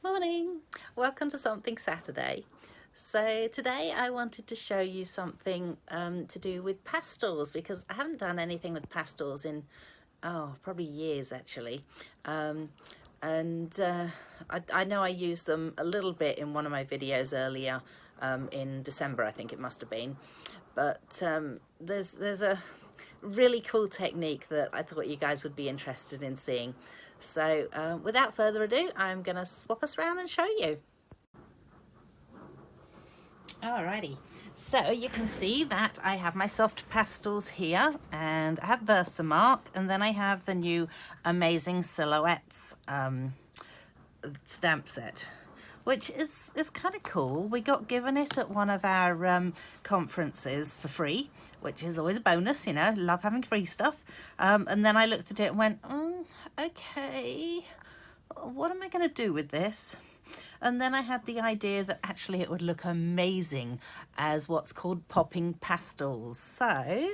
Morning, welcome to Something Saturday. So today I wanted to show you something to do with pastels, because I haven't done anything with pastels in probably years actually. I know I used them a little bit in one of my videos earlier in December, I think it must have been, but there's a really cool technique that I thought you guys would be interested in seeing. So without further ado, I'm going to swap us around and show you. Alrighty, so you can see that I have my soft pastels here, and I have Versamark, and then I have the new Amazing Silhouettes stamp set, which is kind of cool. We got given it at one of our conferences for free, which is always a bonus, you know, love having free stuff. And then I looked at it and went, okay, what am I going to do with this? And then I had the idea that actually it would look amazing as what's called popping pastels. So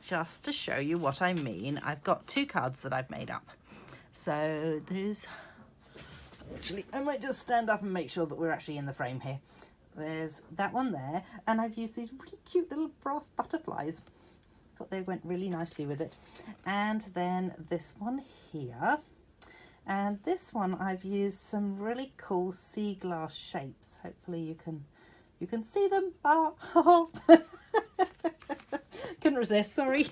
just to show you what I mean, I've got two cards that I've made up. So there's, actually, I might just stand up and make sure that we're actually in the frame here. There's that one there, and I've used these really cute little brass butterflies. Thought they went really nicely with it. And then this one here, and this one I've used some really cool sea glass shapes. Hopefully you can see them. Oh. Couldn't resist, sorry.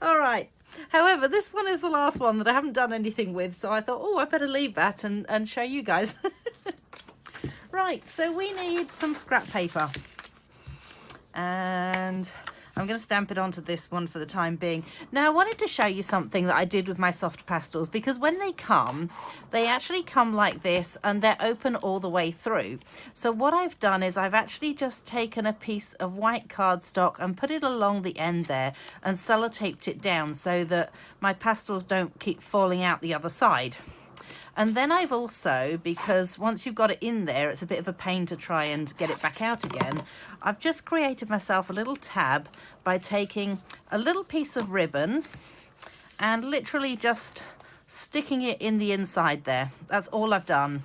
All right. However, this one is the last one that I haven't done anything with, so I thought, oh, I better leave that and show you guys. Right, so we need some scrap paper, and I'm going to stamp it onto this one for the time being. Now, I wanted to show you something that I did with my soft pastels, because when they actually come like this, and they're open all the way through. So what I've done is I've actually just taken a piece of white cardstock and put it along the end there and sellotaped it down so that my pastels don't keep falling out the other side. And then I've also, because once you've got it in there, it's a bit of a pain to try and get it back out again, I've just created myself a little tab by taking a little piece of ribbon and literally just sticking it in the inside there. That's all I've done.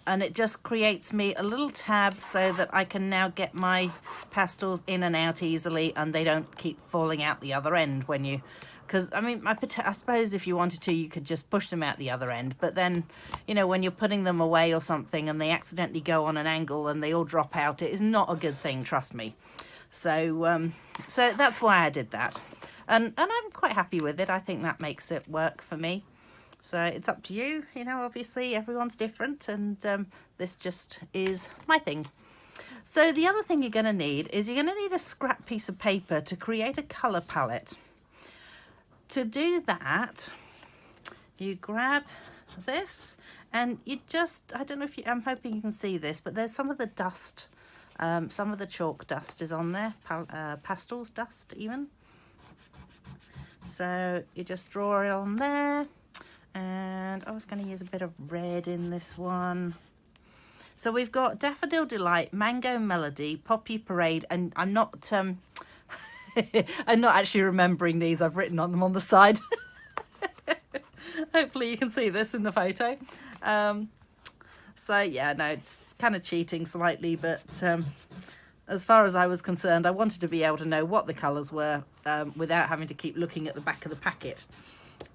And it just creates me a little tab so that I can now get my pastels in and out easily, and they don't keep falling out the other end when you... Because, I mean, I suppose if you wanted to, you could just push them out the other end. But then, you know, when you're putting them away or something and they accidentally go on an angle and they all drop out, it is not a good thing, trust me. So so that's why I did that. And I'm quite happy with it. I think that makes it work for me. So it's up to you. You know, obviously, everyone's different. And this just is my thing. So the other thing you're going to need is you're going to need a scrap piece of paper to create a colour palette. To do that, you grab this and you just, I don't know if you, I'm hoping you can see this, but there's some of the dust, some of the chalk dust is on there, pastels dust even. So you just draw it on there, and I was going to use a bit of red in this one. So we've got Daffodil Delight, Mango Melody, Poppy Parade, and I'm not actually remembering these. I've written on them on the side. Hopefully you can see this in the photo. So yeah, no, it's kind of cheating slightly, but as far as I was concerned, I wanted to be able to know what the colours were without having to keep looking at the back of the packet,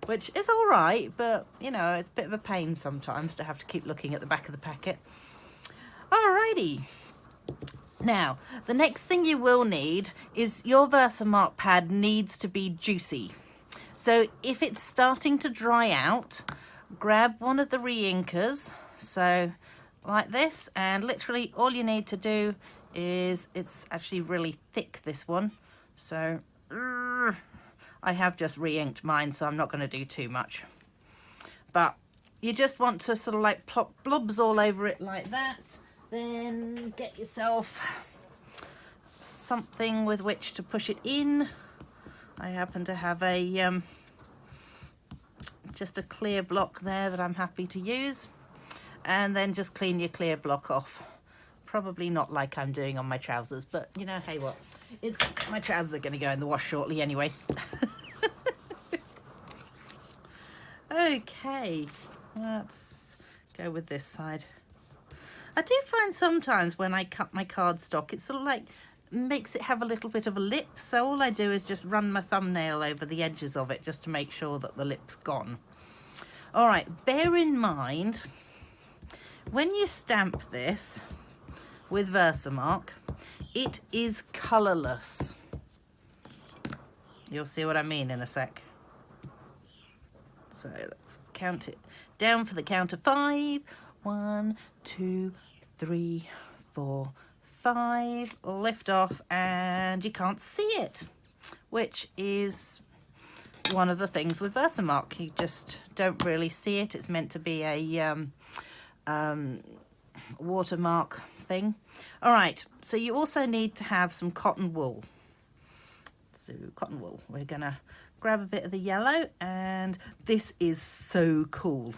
which is all right, but you know, it's a bit of a pain sometimes to have to keep looking at the back of the packet. Alrighty. Now, the next thing you will need is your Versamark pad needs to be juicy. So if it's starting to dry out, grab one of the re-inkers, so like this, and literally all you need to do is, it's actually really thick, this one, so I have just re-inked mine, so I'm not going to do too much. But you just want to sort of like plop blobs all over it like that. Then get yourself something with which to push it in. I happen to have a just a clear block there that I'm happy to use, and then just clean your clear block off. Probably not like I'm doing on my trousers, but you know, hey what, it's my trousers are going to go in the wash shortly anyway. Okay, Let's go with this side. I do find sometimes when I cut my cardstock, it sort of like makes it have a little bit of a lip. So all I do is just run my thumbnail over the edges of it just to make sure that the lip's gone. All right, bear in mind, when you stamp this with Versamark, it is colourless. You'll see what I mean in a sec. So let's count it down for the count of 5. 1, 2, 3, 4, 5. Lift off, and you can't see it, which is one of the things with Versamark. You just don't really see it. It's meant to be a watermark thing. All right, so you also need to have some cotton wool. So cotton wool, we're gonna grab a bit of the yellow, and this is so cool.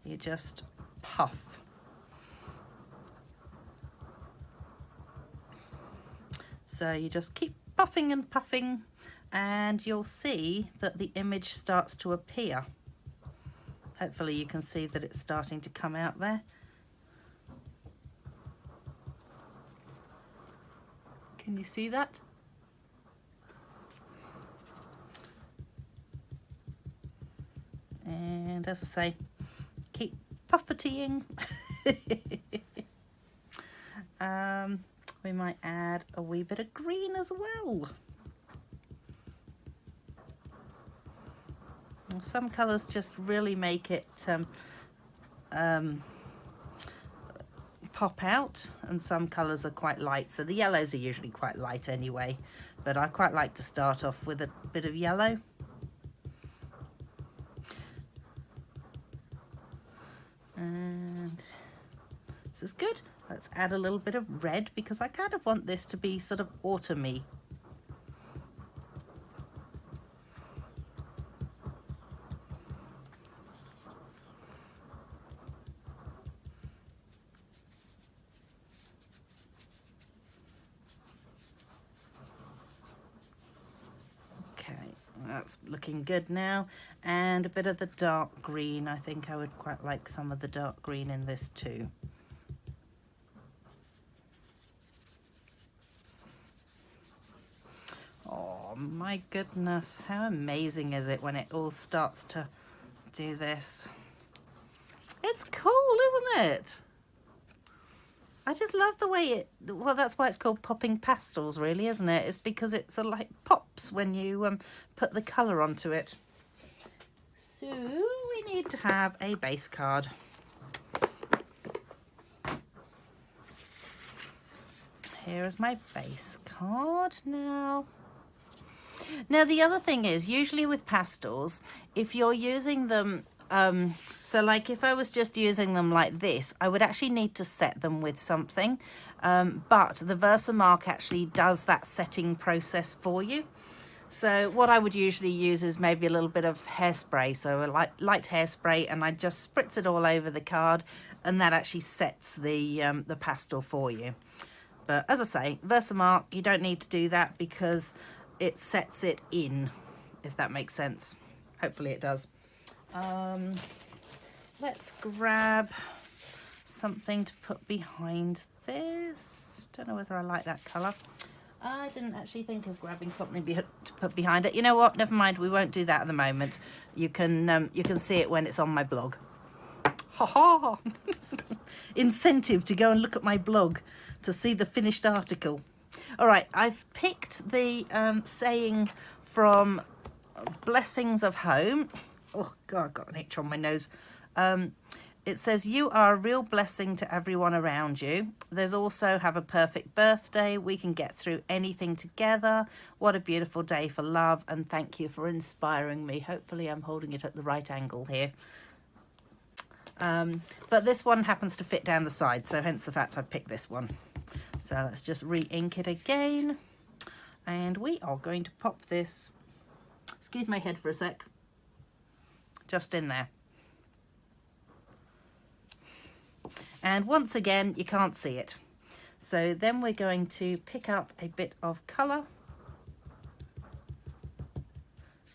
You just puff. So you just keep puffing and puffing, and you'll see that the image starts to appear. Hopefully you can see that it's starting to come out there. Can you see that? And as I say, keep puffertying. We might add a wee bit of green as well. And some colours just really make it pop out, and some colours are quite light. So the yellows are usually quite light anyway, but I quite like to start off with a bit of yellow. And this is good. Let's add a little bit of red because I kind of want this to be sort of autumny. Okay, that's looking good now. And a bit of the dark green. I think I would quite like some of the dark green in this too. Oh my goodness, how amazing is it when it all starts to do this? It's cool, isn't it? I just love the way it, well, that's why it's called Popping Pastels, really, isn't it? It's because it sort of like pops when you put the colour onto it. So we need to have a base card. Here is my base card now. Now the other thing is, usually with pastels, if you're using them, so like if I was just using them like this, I would actually need to set them with something, but the Versamark actually does that setting process for you. So what I would usually use is maybe a little bit of hairspray, so a light hairspray, and I just spritz it all over the card, and that actually sets the pastel for you. But as I say, Versamark, you don't need to do that because it sets it in, if that makes sense. Hopefully it does. Let's grab something to put behind this. Don't know whether I like that colour. I didn't actually think of grabbing something to put behind it. You know what? Never mind. We won't do that at the moment. You can see it when it's on my blog. Ha ha! Incentive to go and look at my blog to see the finished article. All right, I've picked the saying from Blessings of Home. Oh God, I've got an itch on my nose. It says, "You are a real blessing to everyone around you." There's also, "Have a perfect birthday. We can get through anything together. What a beautiful day for love, and thank you for inspiring me." Hopefully I'm holding it at the right angle here. But this one happens to fit down the side, so hence the fact I picked this one. So let's just re-ink it again. And we are going to pop this, excuse my head for a sec, just in there. And once again, you can't see it. So then we're going to pick up a bit of colour.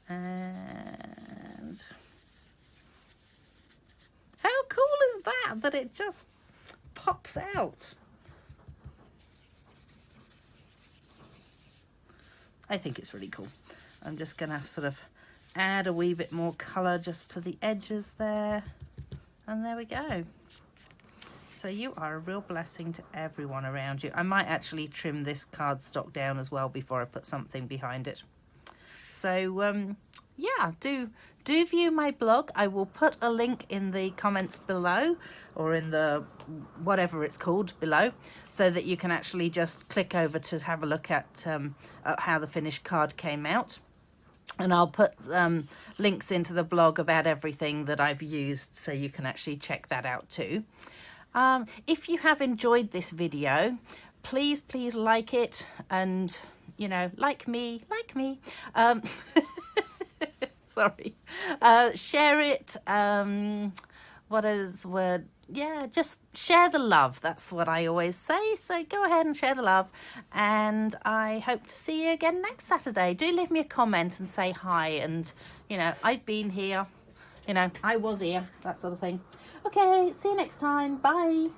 And And how cool is that it just pops out? I think it's really cool. I'm just gonna sort of add a wee bit more colour just to the edges there, and there we go. So you are a real blessing to everyone around you. I might actually trim this cardstock down as well before I put something behind it. So yeah, do view my blog. I will put a link in the comments below, or in the whatever it's called below, so that you can actually just click over to have a look at how the finished card came out. And I'll put links into the blog about everything that I've used, so you can actually check that out too. If you have enjoyed this video, please like it, and you know, like me, sorry, share it. What is the word? Yeah, just share the love. That's what I always say. So go ahead and share the love, and I hope to see you again next Saturday. Do leave me a comment and say hi, and you know, I've been here, you know, I was here, that sort of thing. Okay, see you next time. Bye.